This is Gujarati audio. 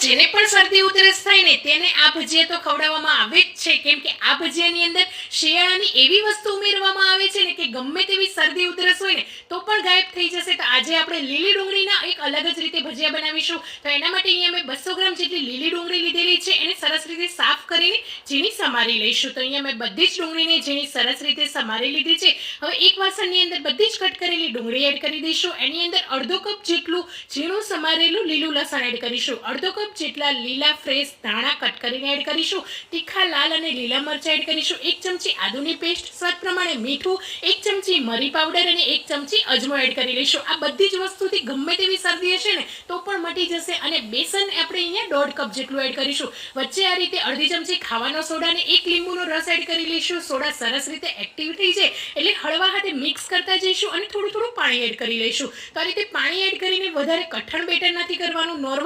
જેને પણ શરદી ઉધરસ થાય ને તેને આ ભજીયા તો ખવડાવવામાં આવે જ છે, કેમ કે આ ભજીયાની અંદર શિયાળાની એવી વસ્તુ ઉમેરવામાં આવે છે ને કે ગમે તેવી શરદી ઉધરસ હોય ને તો પણ ગાયબ થઈ જશે. તો આજે આપણે લીલી ડુંગળીના એક અલગ જ રીતે ભજીયા બનાવીશું. તો એના માટે અહીંયા મેં 200 ગ્રામ જેટલી લીલી ડુંગળી લીધેલી છે, એને સરસ રીતે સાફ કરીને ઝીણી સમારી લઈશું. તો અહીંયા મેં બધી જ ડુંગળીને ઝીણી સરસ રીતે સમારી લીધી છે. હવે એક વાસણની અંદર બધી જ કટ કરેલી ડુંગળી એડ કરી દઈશું. એની અંદર અડધો કપ જેટલું ઝીણું સમારેલું લીલું લસણ એડ કરીશું. અડધો કપ જેટલા લીલા ફ્રેશ ધાણા કટ કરીને એડ કરીશું. તીખા લાલ અને લીલા મરચાં એડ કરીશું. 1 ચમચી આદુની પેસ્ટ, સ્વાદ પ્રમાણે મીઠું, 1 ચમચી મરી પાવડર અને 1 ચમચી અજમો એડ કરી લઈશું. આ બધી જ વસ્તુથી ગમે તેવી શરદી હશે ને તો પણ મટી જશે. અને બેસન આપણે અહીંયા 1.5 કપ જેટલું એડ કરીશું. વચ્ચે આ રીતે અડધી ચમચી ખાવાનો સોડા અને 1 લીંબુનો રસ એડ કરી લઈશું. સોડા સરસ રીતે એક્ટિવ થઈ જાય એટલે હળવા હાથે મિક્સ કરતા જઈશું અને થોડું પાણી એડ કરી લઈશું. તો આ રીતે પાણી એડ કરીને વધારે કઠણ બેટર નથી કરવાનું, નોર્મલ